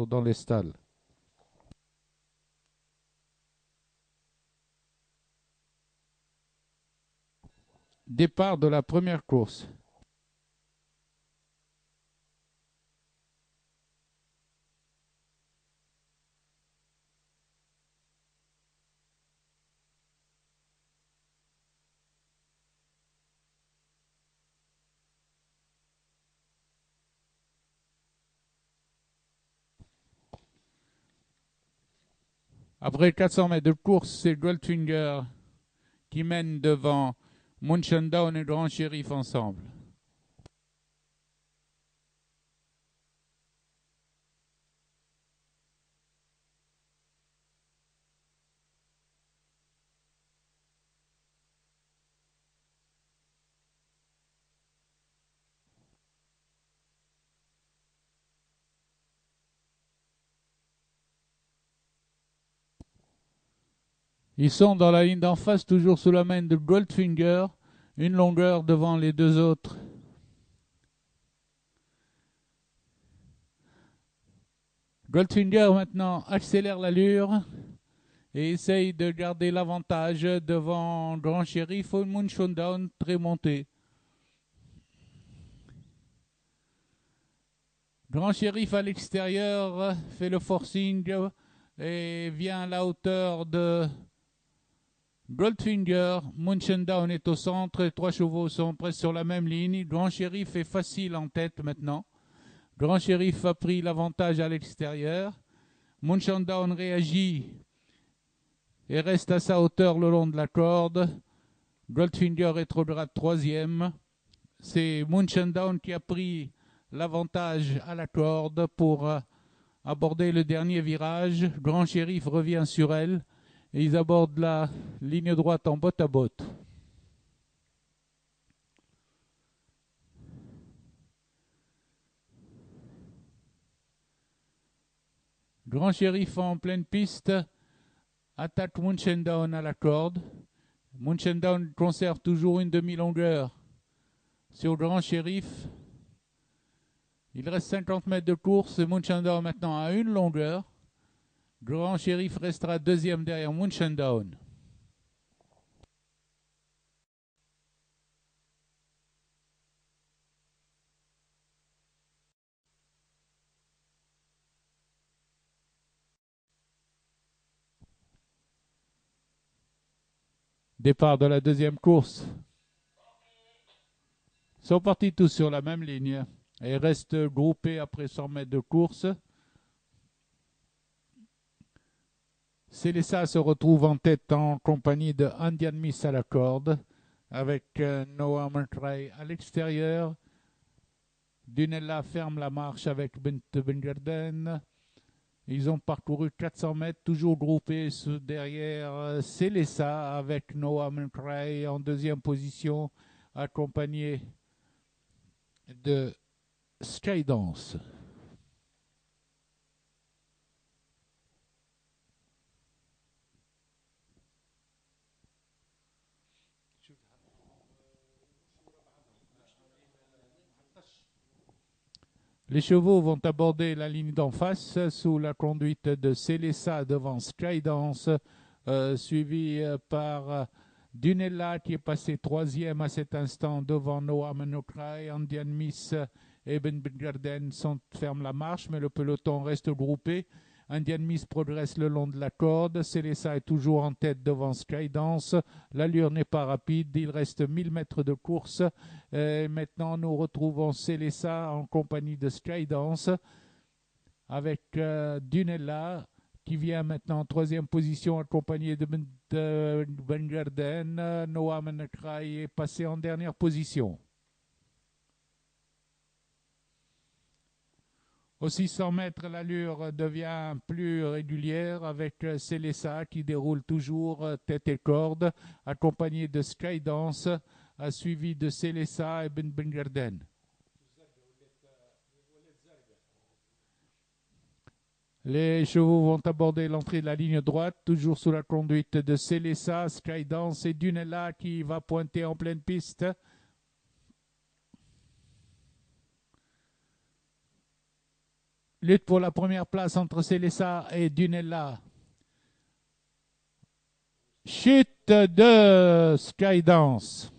dans les stalles. Départ de la première course. Après 400 mètres de course, c'est Goldfinger qui mène devant Munchen et Grand Shérif ensemble. Ils sont dans la ligne d'en face, toujours sous la main de Goldfinger, une longueur devant les deux autres. Goldfinger maintenant accélère l'allure et essaye de garder l'avantage devant Grand Shérif ou Munchen très monté. Grand Shérif à l'extérieur fait le forcing et vient à la hauteur de Goldfinger. Munchen est au centre, les trois chevaux sont presque sur la même ligne. Grand Shérif est facile en tête maintenant. Grand Shérif a pris l'avantage à l'extérieur. Munchen réagit et reste à sa hauteur le long de la corde. Goldfinger rétrograde troisième. C'est Munchen qui a pris l'avantage à la corde pour aborder le dernier virage. Grand Shérif revient sur elle et ils abordent la ligne droite en botte à botte. Grand Shérif en pleine piste attaque Munchen à la corde. Munchen conserve toujours une demi-longueur sur Grand Shérif. Il reste 50 mètres de course et Munchen maintenant à une longueur. Grand Shérif restera deuxième derrière Munchen. Départ de la deuxième course. Ils sont partis tous sur la même ligne et restent groupés après 100 mètres de course. Célessa se retrouve en tête en compagnie de Indian Miss à la corde, avec Noah Murtry à l'extérieur. Dunella ferme la marche avec Bint Bengarden. Ils ont parcouru 400 mètres, toujours groupés derrière Célessa, avec Noah Murtry en deuxième position, accompagné de Skydance. Les chevaux vont aborder la ligne d'en face sous la conduite de Célessa devant Skydance, suivi par Dunella qui est passé troisième à cet instant devant Noah Manokrai. Indian Miss et Ben Garden ferment la marche, mais le peloton reste groupé. Indian Miss progresse le long de la corde. Célessa est toujours en tête devant Skydance. L'allure n'est pas rapide. Il reste 1000 mètres de course. Et maintenant, nous retrouvons Célessa en compagnie de Skydance avec Dunella qui vient maintenant en troisième position accompagné de Ben Garden. Noah Manakrai est passé en dernière position. Aux 600 mètres, l'allure devient plus régulière avec Célessa qui déroule toujours tête et corde, accompagné de Skydance, suivi de Célessa et Ben Garden. Les chevaux vont aborder l'entrée de la ligne droite, toujours sous la conduite de Célessa, Skydance et Dunella qui va pointer en pleine piste. Lutte pour la première place entre Célessa et Dunella. Chute de Skydance.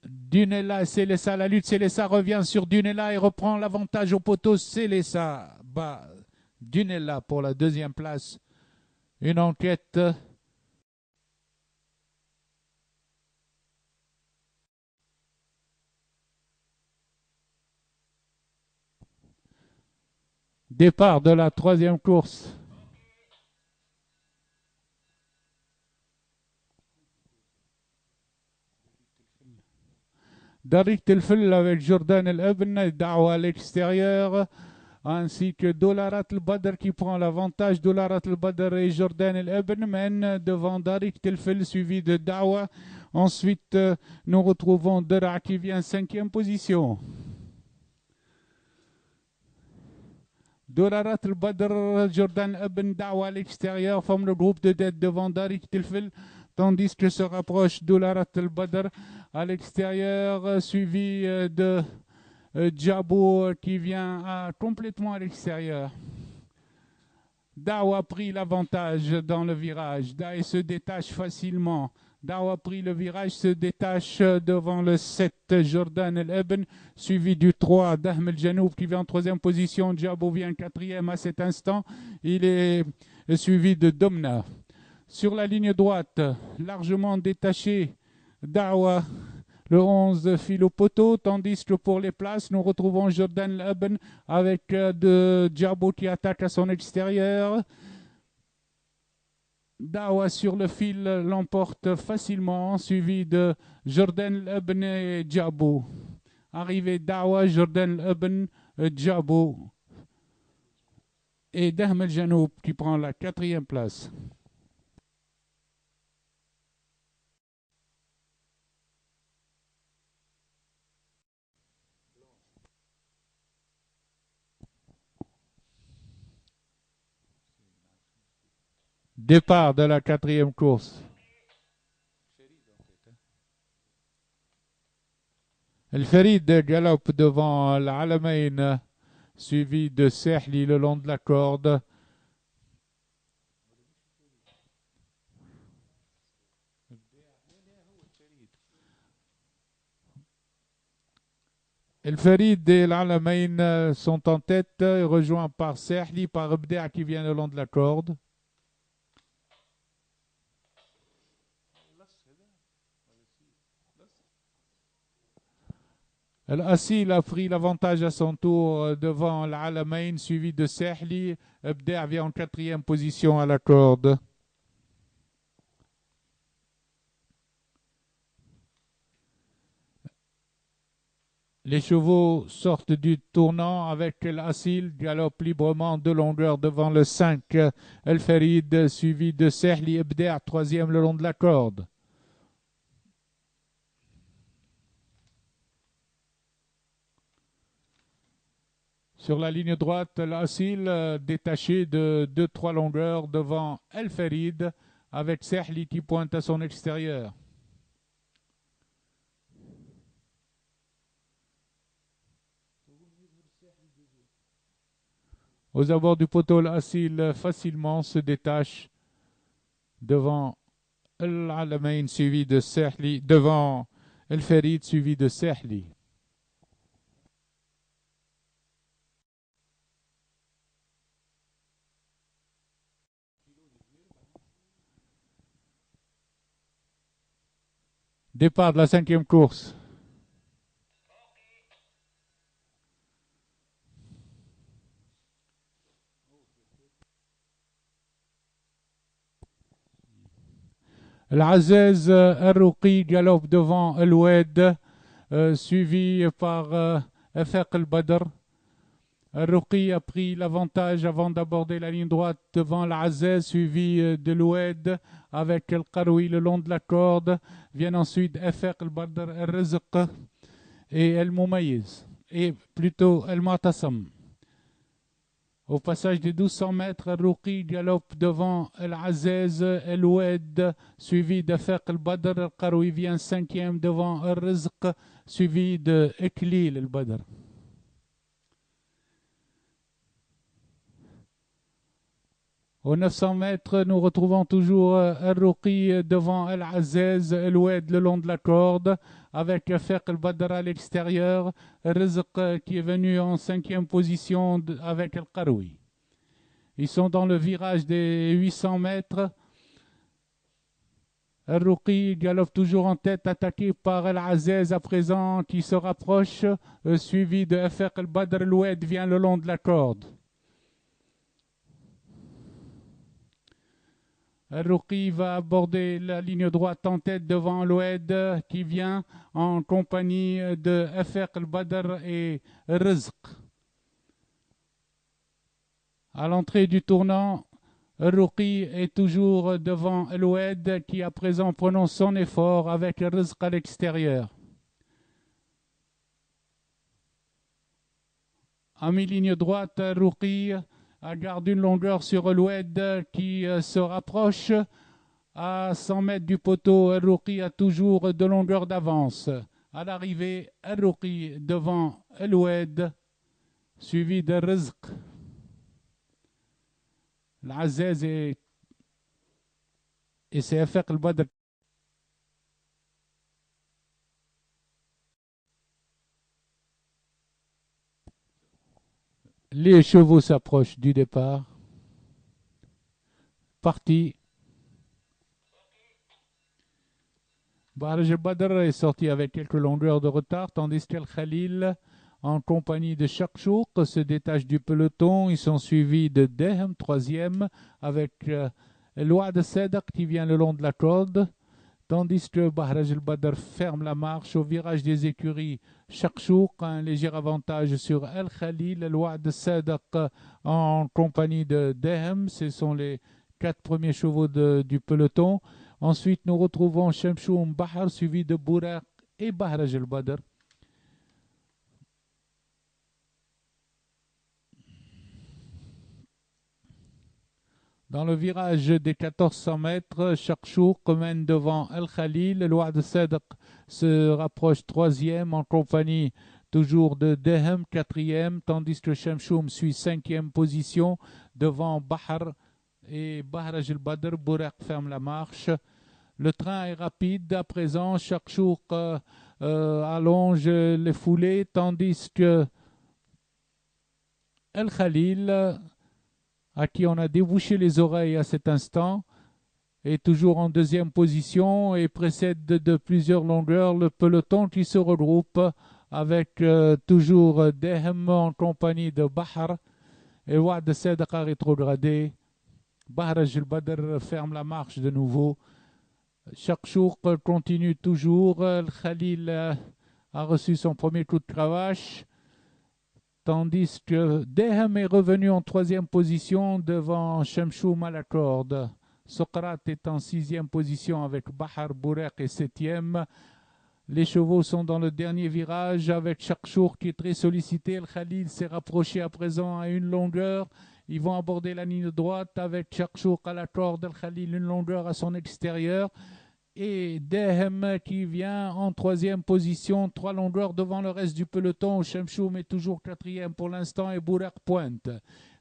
Dunella et Célessa, la lutte. Célessa revient sur Dunella et reprend l'avantage au poteau. Célessa bat Dunella pour la deuxième place. Une enquête. Départ de la troisième course. Darik Telfel avec Jordan El Ebn, Dawa à l'extérieur, ainsi que Dolarat El Badr qui prend l'avantage. Dolarat El Badr et Jordan El Ebn mènent devant Darik Telfel, suivi de Dawa. Ensuite, nous retrouvons Dara qui vient 5e position. Dolarat El Badr, Jordan Ebn, Dawa à l'extérieur forment le groupe de tête devant Darik Telfel, tandis que se rapproche Dolarat El Badr à l'extérieur, suivi de Djabo qui vient complètement à l'extérieur. Dawa a pris l'avantage dans le virage. Dawa se détache facilement. Dawa a pris le virage, se détache devant le 7 Jordan El Ebn, suivi du 3 Dahm El Janoub qui vient en 3e position. Djabo vient 4e à cet instant. Il est suivi de Domna. Sur la ligne droite, largement détaché, Dawa, le 11 file au poteau, tandis que pour les places, nous retrouvons Jordan Laben avec de Djabo qui attaque à son extérieur. Dawa sur le fil l'emporte facilement, suivi de Jordan Laben et Djabo. Arrivé Dawa, Jordan Laben, Djabo et Dahm El Janoub qui prend la 4e place. Départ de la 4e course. El Farid galope devant l'Alamain, suivi de Sehli le long de la corde. El Farid et l'Alamain sont en tête, rejoints par Sehli, par Abdea qui vient le long de la corde. Al-Assil a pris l'avantage à son tour devant l'Alamain, suivi de Sehli. Abdea vient en 4e position à la corde. Les chevaux sortent du tournant avec l'Assil, galope librement de longueur devant le 5 El Farid, suivi de Sehli Abdea, 3e le long de la corde. Sur la ligne droite, l'Assil détaché de 2-3 longueurs devant El Farid, avec Sehli qui pointe à son extérieur. Aux abords du poteau, l'Assil facilement se détache devant Al-Alamain suivi de Sehli, devant El Farid suivi de Sehli. Départ de la 5e course. L'Azez Arrouqi galope devant El Oued, suivi par Efeq El Badr. Arrouqi a pris l'avantage avant d'aborder la ligne droite devant l'Azez, suivi de l'Oued avec El Qaroui le long de la corde. Viennent ensuite Efeq El Badr, El Rizq et El Moumayiz, et plutôt El Mu'tasam. Au passage des 1200 mètres, Al-Ruqi galope devant Al-Azez, Al-Oued, suivi de Faq al-Badr. Al-Qaroui vient cinquième devant Al-Rizq, suivi de Iklil al-Badr. Aux 900 mètres, nous retrouvons toujours Al-Ruqi devant Al-Azez, Al-Oued le long de la corde, avec Faq al-Badr à l'extérieur, Rizq qui est venu en cinquième position avec Al-Qaroui. Ils sont dans le virage des 800 mètres. Al-Ruqi galope toujours en tête, attaqué par Al-Azez à présent qui se rapproche, suivi de Faq al-Badr. Al-Oued vient le long de la corde. Al-Ruqi va aborder la ligne droite en tête devant Al-Oued qui vient en compagnie de Faq al-Badr et Rizq. À l'entrée du tournant, Al-Ruqi est toujours devant Al-Oued qui à présent prononce son effort avec Rizq à l'extérieur. À mi-ligne droite, Al-Ruqi garde une longueur sur Al-Oued qui se rapproche. À 100 mètres du poteau, Al-Ruqi a toujours de longueur d'avance. À l'arrivée, Al-Ruqi devant Al-Oued, suivi de Rizq. L'Azez et c'est Faq al-Badr. Les chevaux s'approchent du départ. Parti. Bahraj al-Badr est sorti avec quelques longueurs de retard, tandis qu'Al-Khalil, en compagnie de Chakchouk, se détache du peloton. Ils sont suivis de Dehem, troisième, avec El-Wa'd Sadaq qui vient le long de la corde, tandis que Bahraj al-Badr ferme la marche. Au virage des écuries, Chakchouk a un léger avantage sur Al-Khalil. El-Wa'd Sadaq en compagnie de Dehem, ce sont les 4 premiers chevaux du peloton. Ensuite, nous retrouvons Shamshoum Bahar, suivi de Buraq et Bahraj al-Badr. Dans le virage des 1400 mètres, Chakchouk mène devant Al-Khalil. El-Wa'd Sadaq se rapproche troisième en compagnie toujours de Dehem, quatrième, tandis que Shamshoum suit cinquième position devant Bahar et Bahraj al-Badr. Buraq ferme la marche. Le train est rapide à présent. Chakchouk allonge les foulées, tandis que Al-Khalil, à qui on a débouché les oreilles à cet instant, est toujours en deuxième position et précède de plusieurs longueurs le peloton qui se regroupe avec toujours Dehem en compagnie de Bahar et Wa'd Sadaq rétrogradé. Bahraj al-Badr ferme la marche de nouveau. Chakchouk continue toujours. Khalil a reçu son premier coup de cravache, tandis que Dehem est revenu en troisième position devant Shamshoum à la corde. Socrate est en sixième position avec Bahar. Buraq est septième. Les chevaux sont dans le dernier virage avec Chakchouk qui est très sollicité. Khalil s'est rapproché à présent à une longueur. Ils vont aborder la ligne droite avec Chakchouk à la corde. Khalil une longueur à son extérieur. Et Dehem qui vient en troisième position, 3 longueurs devant le reste du peloton. Shamshoum est toujours quatrième pour l'instant et Buraq pointe.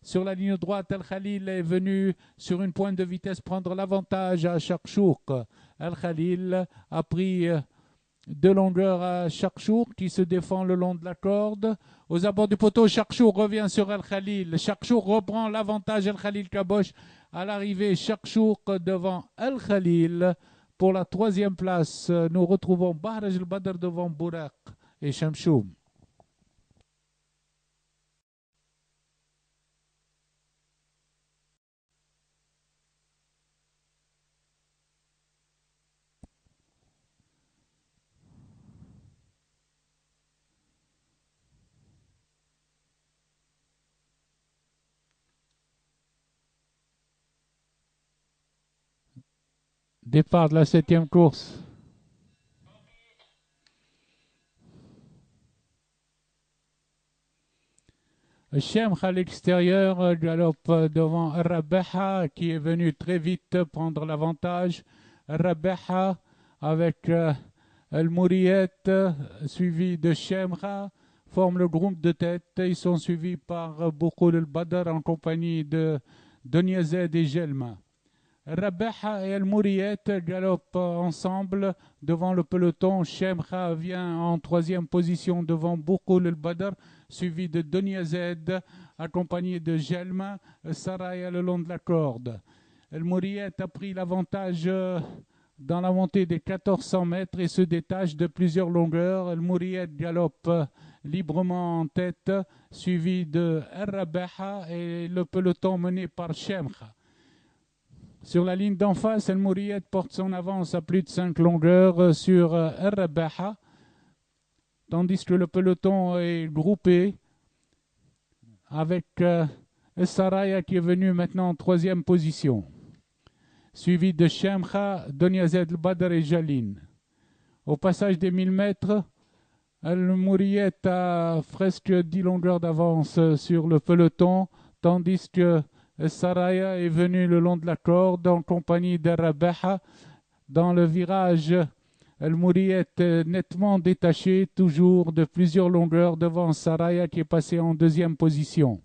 Sur la ligne droite, Al-Khalil est venu sur une pointe de vitesse prendre l'avantage à Chakchouk. Al-Khalil a pris 2 longueurs à Chakchouk qui se défend le long de la corde. Aux abords du poteau, Chakchouk revient sur Al-Khalil. Chakchouk reprend l'avantage. Al-Khalil caboche à l'arrivée. Chakchouk devant Al-Khalil. Pour la troisième place, nous retrouvons Bahraj al-Badr devant Buraq et Shamshoum. Départ de la 7e course. Shemkha à l'extérieur galope devant Rabeha qui est venu très vite prendre l'avantage. Rabeha avec El Mouriet suivi de Shemkha forment le groupe de tête. Ils sont suivis par Boukoul el-Badr en compagnie de Doniazed et Jelma. Rabeha et El Mouriet galopent ensemble devant le peloton. Shemkha vient en troisième position devant Boukoul el-Badr, suivi de Doniazed, accompagné de Jelma, Saraya le long de la corde. El Mouriet a pris l'avantage dans la montée des 1400 mètres et se détache de plusieurs longueurs. El Mouriet galope librement en tête, suivi de Rabeha et le peloton mené par Shemkha. Sur la ligne d'en face, El Mouriet porte son avance à plus de 5 longueurs sur Rabeha, tandis que le peloton est groupé avec Saraya qui est venu maintenant en troisième position, suivi de Shemkha, Doniazed el-Badr et Jalin. Au passage des 1000 mètres, El Mouriet a presque 10 longueurs d'avance sur le peloton, tandis que Saraya est venu le long de la corde en compagnie de Rabeha. Dans le virage, El Mouriet est nettement détaché, toujours de plusieurs longueurs devant Saraya qui est passé en deuxième position.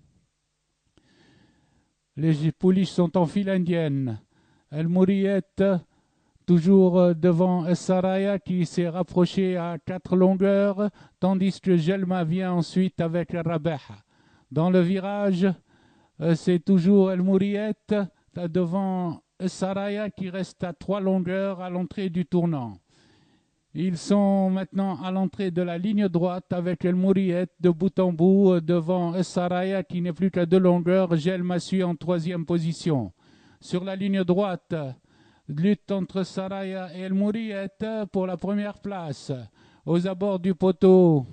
Les pouliches sont en file indienne. El Mouriet toujours devant Saraya qui s'est rapproché à 4 longueurs, tandis que Jelma vient ensuite avec Rabeha. Dans le virage, c'est toujours El Mouriet devant Saraya qui reste à 3 longueurs à l'entrée du tournant. Ils sont maintenant à l'entrée de la ligne droite avec El Mouriet de bout en bout devant Saraya qui n'est plus qu'à 2 longueurs. Jelma suit en troisième position. Sur la ligne droite, lutte entre Saraya et El Mouriet pour la première place. Aux abords du poteau,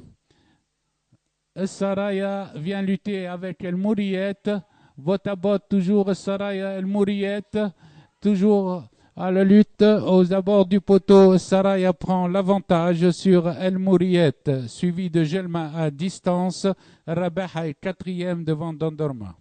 Saraya vient lutter avec El Mouriet. Vote à botte, toujours Saraya El Mouriet, toujours à la lutte aux abords du poteau. Saraya prend l'avantage sur El Mouriet, suivi de Jelma à distance. Rabeha est quatrième devant Dondorma.